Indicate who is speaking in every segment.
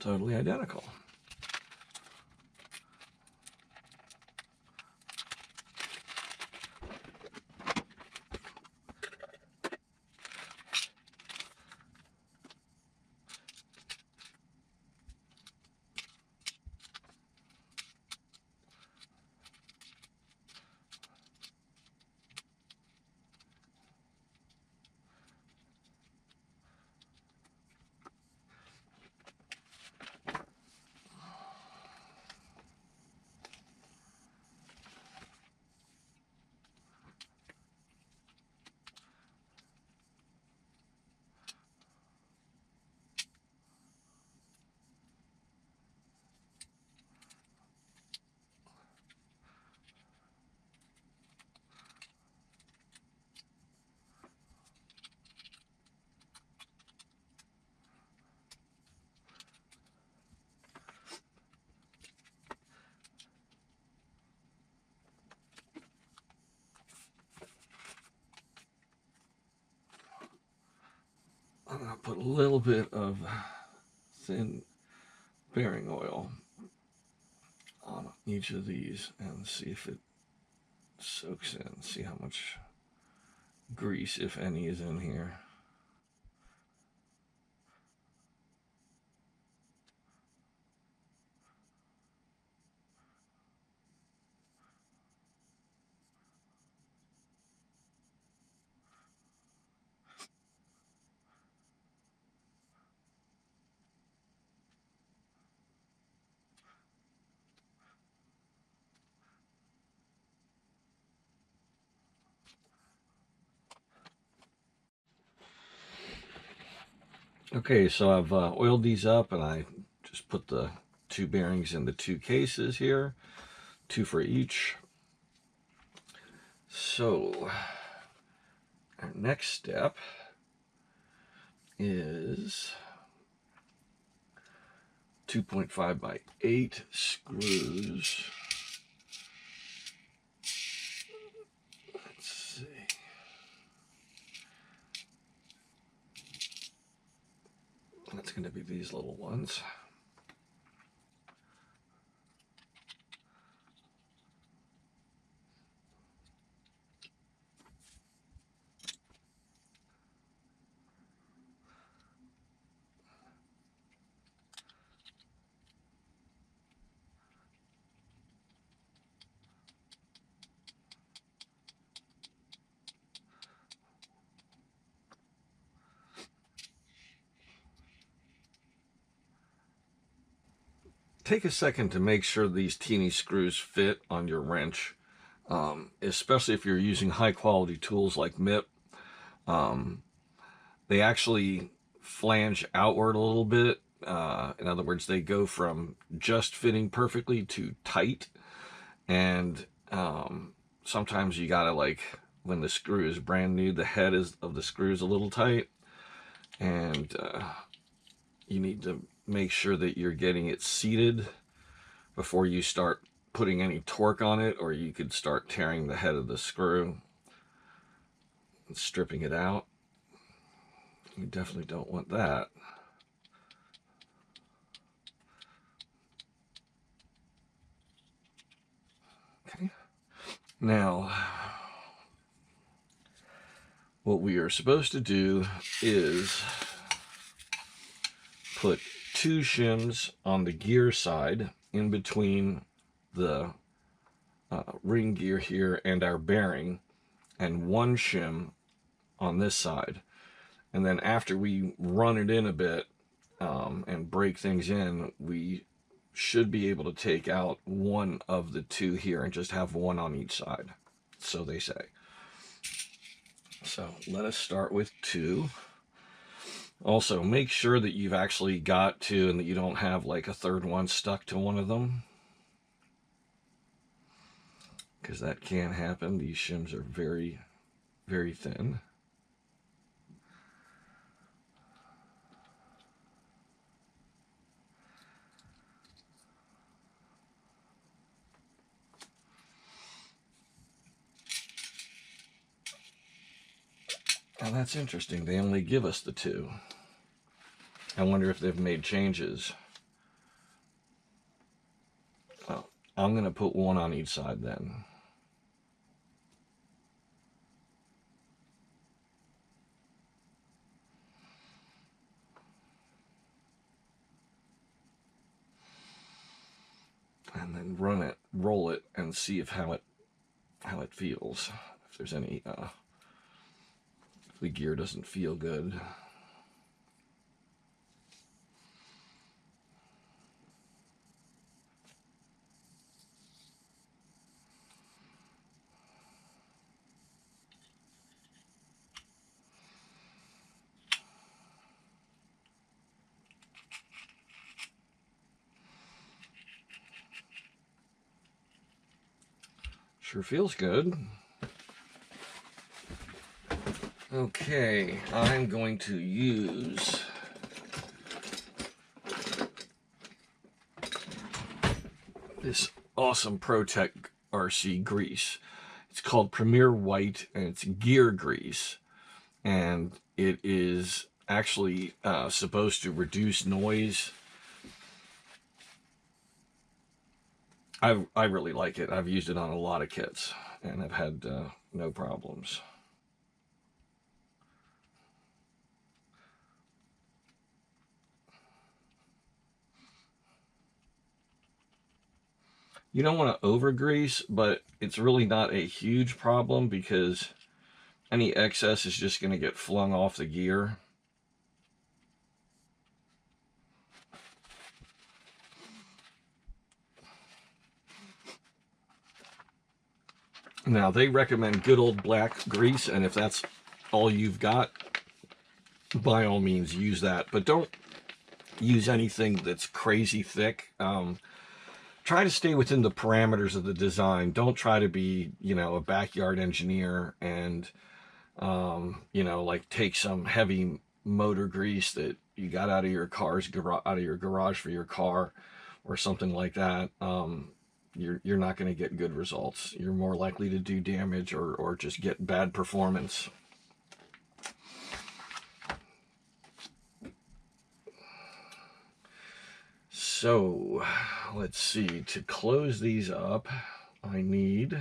Speaker 1: totally identical. I'm going to put a little bit of thin bearing oil on each of these and see if it soaks in. See how much grease, if any, is in here. Okay, so I've oiled these up, and I just put the two bearings in the two cases here, two for each. So our next step is 2.5 by 8 screws. Let's see. That's going to be these little ones. Take a second to make sure these teeny screws fit on your wrench, especially if you're using high quality tools like MIP. They actually flange outward a little bit. In other words, they go from just fitting perfectly to tight. And sometimes you gotta, like, when the screw is brand new, the head of the screw is a little tight. And you need to make sure that you're getting it seated before you start putting any torque on it, or you could start tearing the head of the screw and stripping it out. You definitely don't want that. Okay. Now, what we are supposed to do is put two shims on the gear side in between the ring gear here and our bearing, and one shim on this side. And then after we run it in a bit and break things in, we should be able to take out one of the two here and just have one on each side, so they say. So let us start with two. Also, make sure that you've actually got two and that you don't have like a third one stuck to one of them, because that can happen. These shims are very, very thin. Now that's interesting. They only give us the two. I wonder if they've made changes. I'm going to put one on each side then. And then run it, roll it, and see if how it feels. If there's any, if the gear doesn't feel good. Sure feels good. Okay, I'm going to use this awesome ProTech RC grease. It's called Premier White, and it's gear grease. And it is actually supposed to reduce noise. I really like it. I've used it on a lot of kits, and I've had no problems. You don't want to over grease, but it's really not a huge problem because any excess is just going to get flung off the gear. Now, they recommend good old black grease, and if that's all you've got, by all means use that. But don't use anything that's crazy thick. Try to stay within the parameters of the design. Don't try to be, you know, a backyard engineer and, you know, like take some heavy motor grease that you got out of your garage for your car or something like that. You're not going to get good results. You're more likely to do damage or just get bad performance. So let's see, to close these up, I need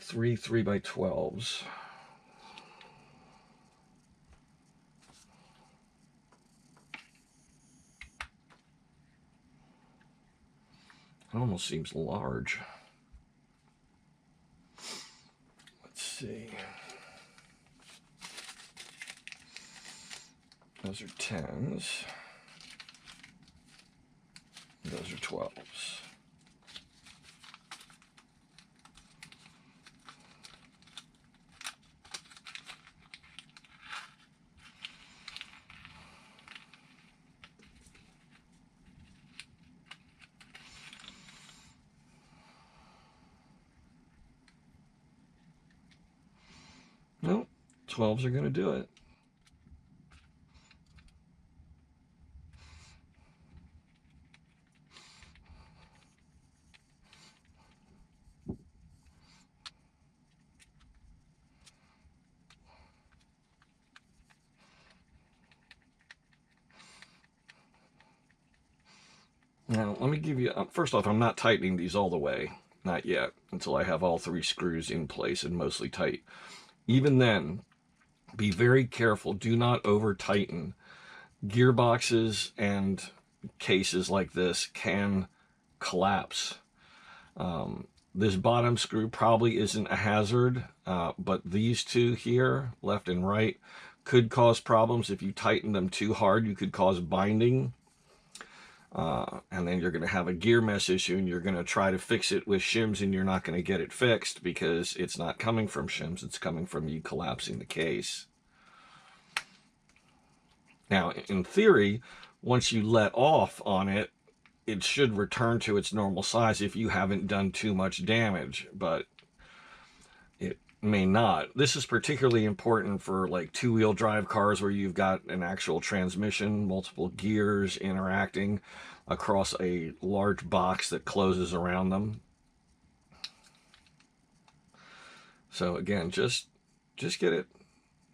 Speaker 1: three 3x12s. It almost seems large. Let's see. Those are 10s. Those are 12s. Nope, 12s are going to do it. Now, let me give you, first off, I'm not tightening these all the way, not yet, until I have all 3 screws in place and mostly tight. Even then, be very careful. Do not over tighten. Gearboxes and cases like this can collapse. This bottom screw probably isn't a hazard, but these two here, left and right, could cause problems. If you tighten them too hard, you could cause binding. And then you're going to have a gear mesh issue, and you're going to try to fix it with shims, and you're not going to get it fixed because it's not coming from shims. It's coming from you collapsing the case. Now, in theory, once you let off on it, it should return to its normal size if you haven't done too much damage, but it may not. This is particularly important for like 2-wheel drive cars where you've got an actual transmission, multiple gears interacting across a large box that closes around them. So again, just get it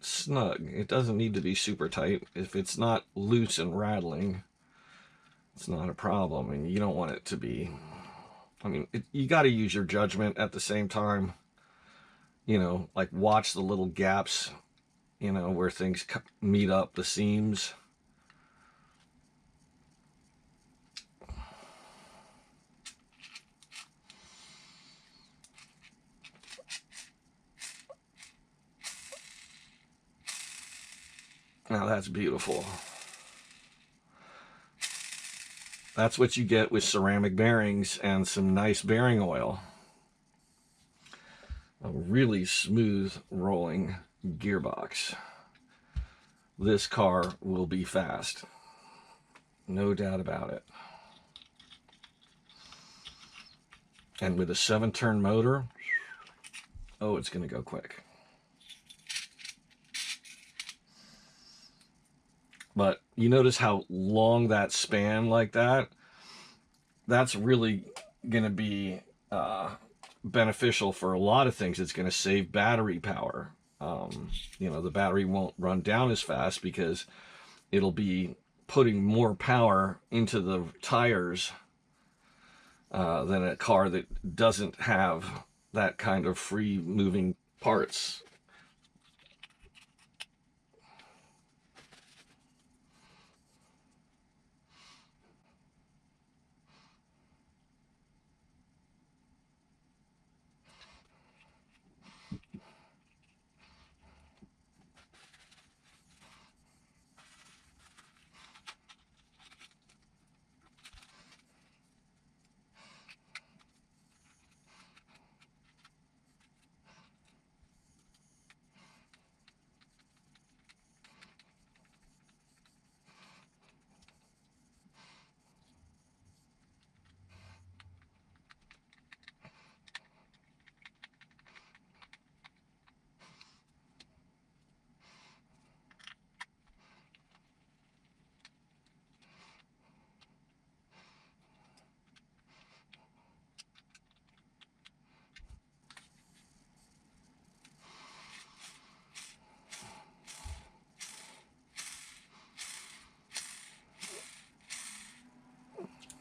Speaker 1: snug. It doesn't need to be super tight. If it's not loose and rattling, it's not a problem, and you don't want it to be. I mean, you got to use your judgment at the same time. You know, like watch the little gaps, you know, where things meet up the seams. Now that's beautiful. That's what you get with ceramic bearings and some nice bearing oil. A really smooth rolling gearbox. This car will be fast. No doubt about it. And with a 7-turn motor, oh, it's going to go quick. But you notice how long that span like that? That's really going to be beneficial for a lot of things. It's going to save battery power. You know, the battery won't run down as fast because it'll be putting more power into the tires than a car that doesn't have that kind of free moving parts.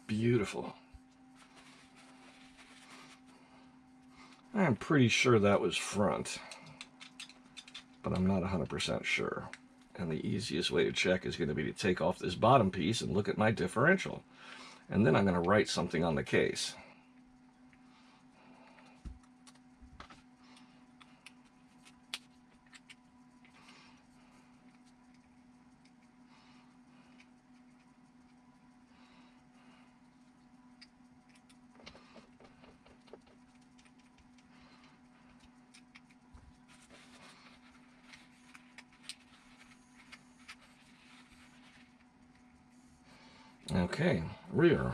Speaker 1: Beautiful. I'm pretty sure that was front, but I'm not 100% sure. And the easiest way to check is going to be to take off this bottom piece and look at my differential. And then I'm going to write something on the case. Okay, rear.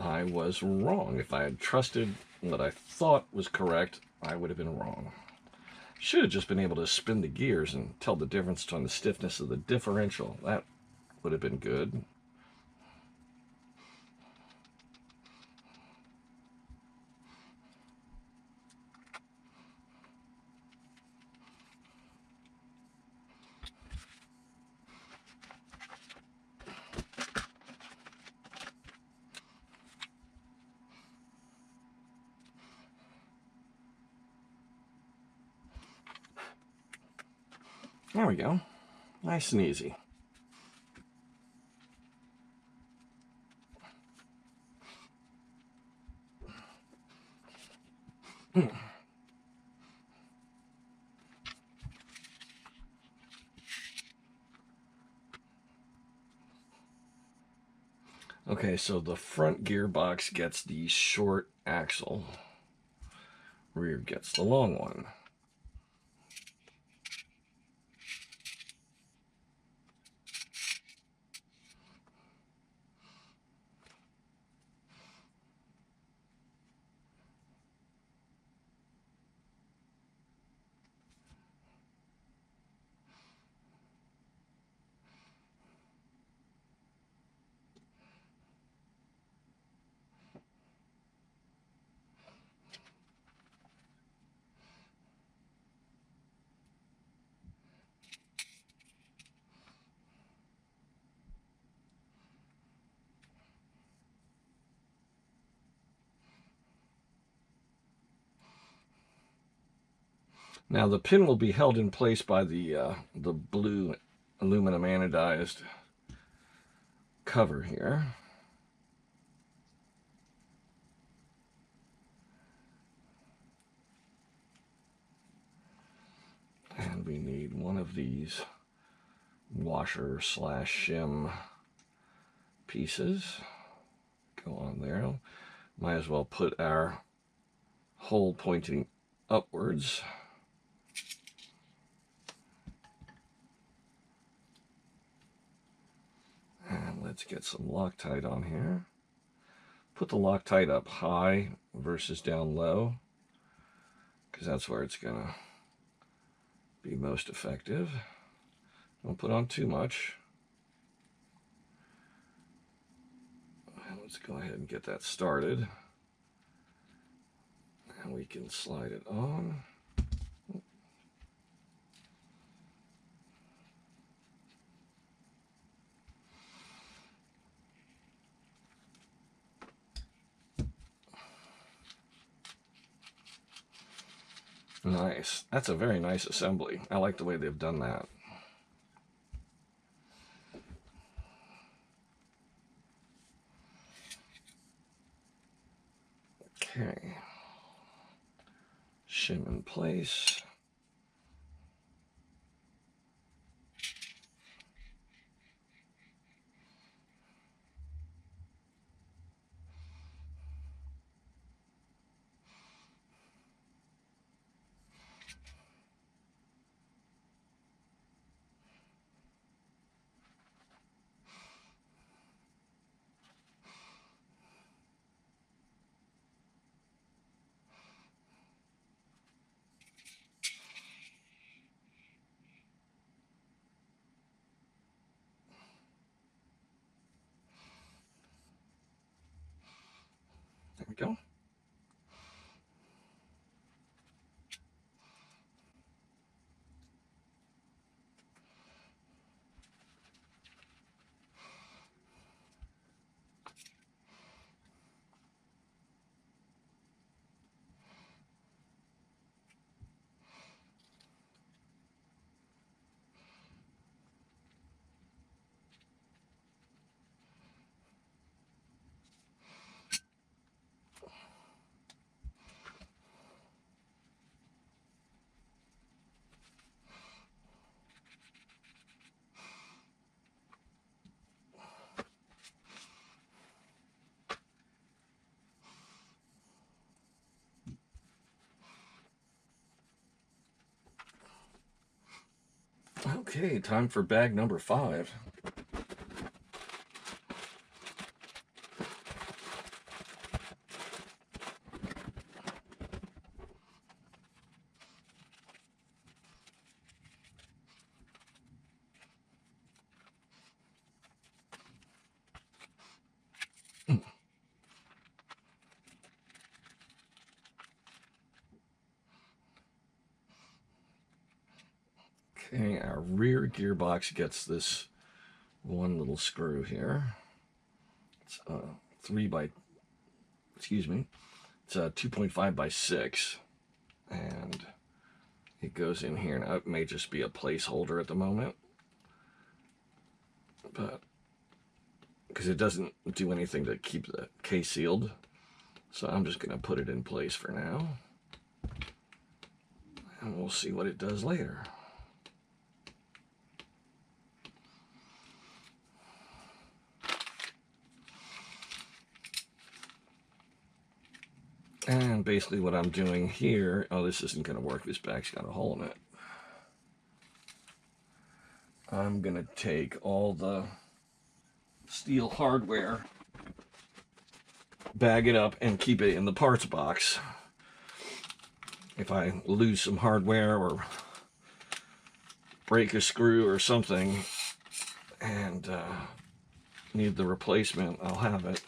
Speaker 1: I was wrong. If I had trusted what I thought was correct, I would have been wrong. Should have just been able to spin the gears and tell the difference between the stiffness of the differential. That would have been good. There we go. Nice and easy. Okay, so the front gearbox gets the short axle. Rear gets the long one. Now the pin will be held in place by the blue aluminum anodized cover here. And we need one of these washer slash shim pieces. Go on there. Might as well put our hole pointing upwards. And let's get some Loctite on here. Put the Loctite up high versus down low, because that's where it's going to be most effective. Don't put on too much. And let's go ahead and get that started. And we can slide it on. Nice. That's a very nice assembly. I like the way they've done that. Okay. Shim in place. There we go. Okay, time for bag number 5. Okay, our rear gearbox gets this one little screw here. It's 2.5 by 6, and it goes in here. Now it may just be a placeholder at the moment, but because it doesn't do anything to keep the case sealed, so I'm just going to put it in place for now, and we'll see what it does later. And basically what I'm doing here, oh, this isn't going to work. This bag's got a hole in it. I'm going to take all the steel hardware, bag it up, and keep it in the parts box. If I lose some hardware or break a screw or something and need the replacement, I'll have it.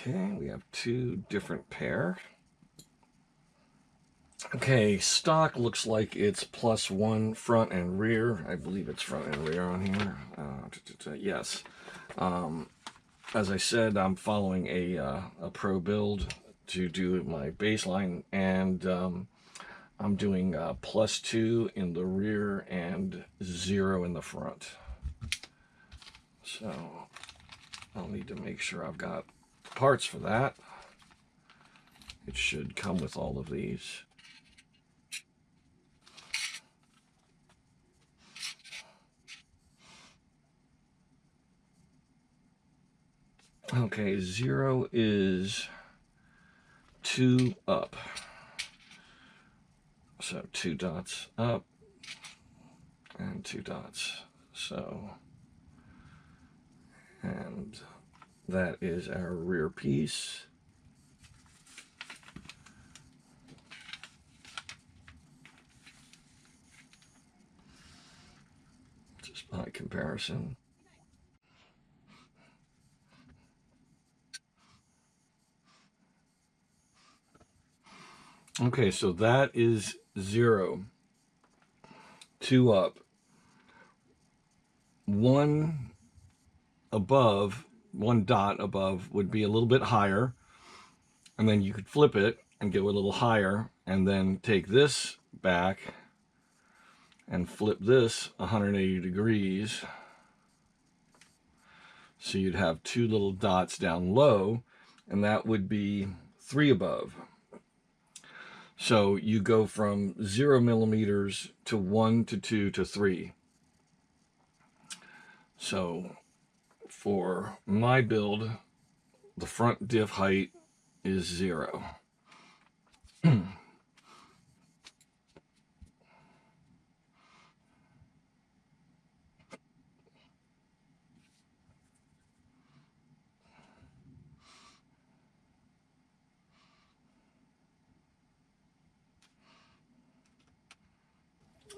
Speaker 1: Okay, we have two different pair. Okay, stock looks like it's +1 front and rear. I believe it's front and rear on here. Yes. As I said, I'm following a pro build to do my baseline, and I'm doing +2 in the rear and 0 in the front. So I'll need to make sure I've got parts for that. It should come with all of these. Okay, 0 is 2 up. So 2 dots up and 2 dots. So, and that is our rear piece. Just by comparison. Okay, so that is 0. 2 up. 1 above, 1 dot above would be a little bit higher. And then you could flip it and go a little higher, and then take this back and flip this 180 degrees. So you'd have 2 little dots down low, and that would be 3 above. So you go from 0 millimeters to 1 to 2 to 3. So for my build, the front diff height is 0.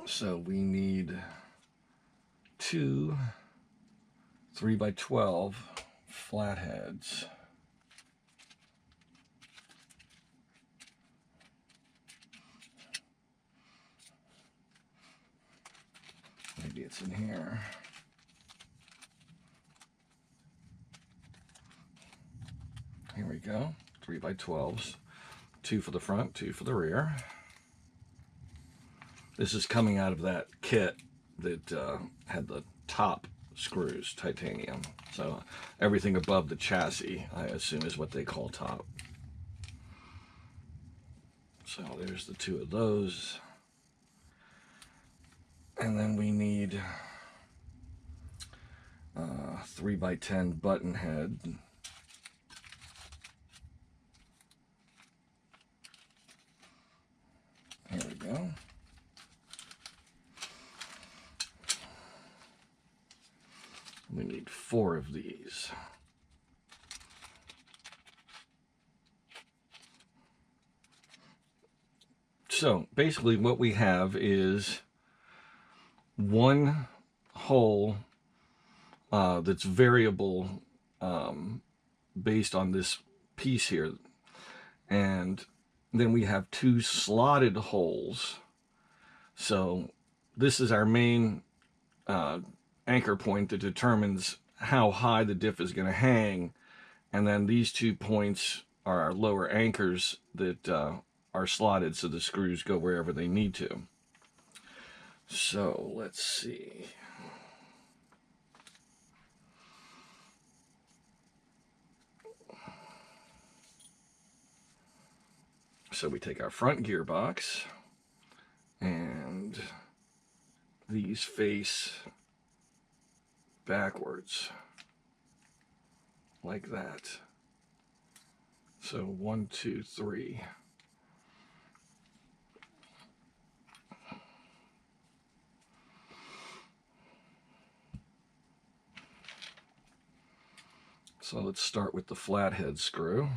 Speaker 1: So we need 2 3x12 flatheads. Maybe it's in here. Here we go. 3x12s. 2 for the front, 2 for the rear. This is coming out of that kit that had the top screws, titanium. So everything above the chassis, I assume, is what they call top. So there's the 2 of those. And then we need 3x10 button head. Here we go. We need 4 of these. So basically what we have is 1 hole that's variable based on this piece here. And then we have 2 slotted holes. So this is our main anchor point that determines how high the diff is going to hang, and then these 2 points are our lower anchors that are slotted so the screws go wherever they need to. So let's see. So we take our front gearbox, and these face backwards like that. So 1, 2, 3. So let's start with the flathead screw.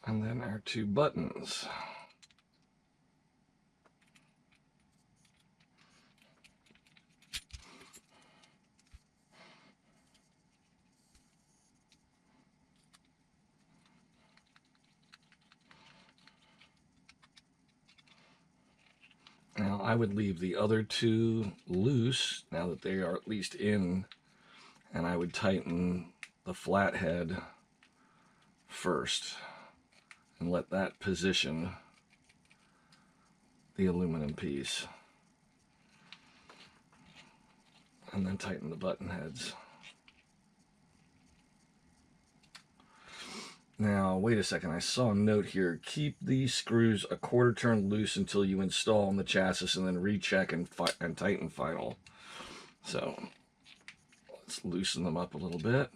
Speaker 1: And then our 2 buttons. I would leave the other two loose now that they are at least in, and I would tighten the flathead first and let that position the aluminum piece, and then tighten the button heads. Now, wait a second, I saw a note here. Keep these screws a quarter turn loose until you install in the chassis and then recheck and tighten final. So, let's loosen them up a little bit.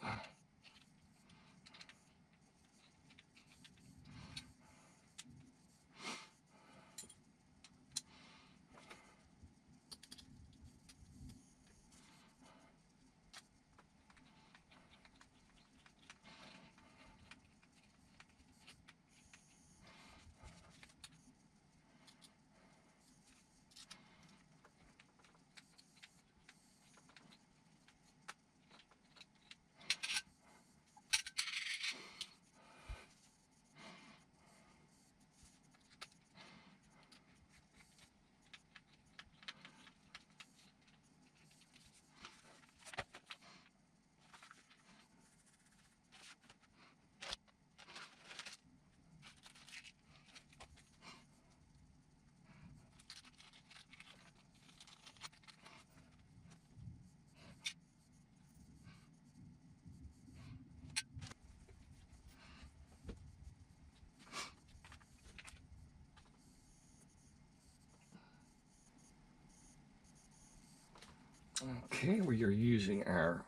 Speaker 1: Okay, we are using our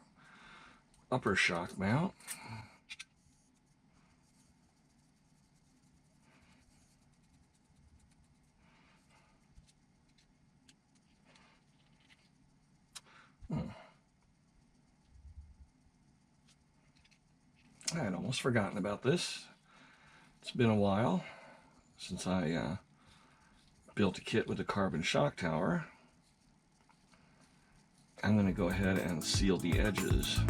Speaker 1: upper shock mount. I had almost forgotten about this. It's been a while since I built a kit with a carbon shock tower. I'm going to go ahead and seal the edges.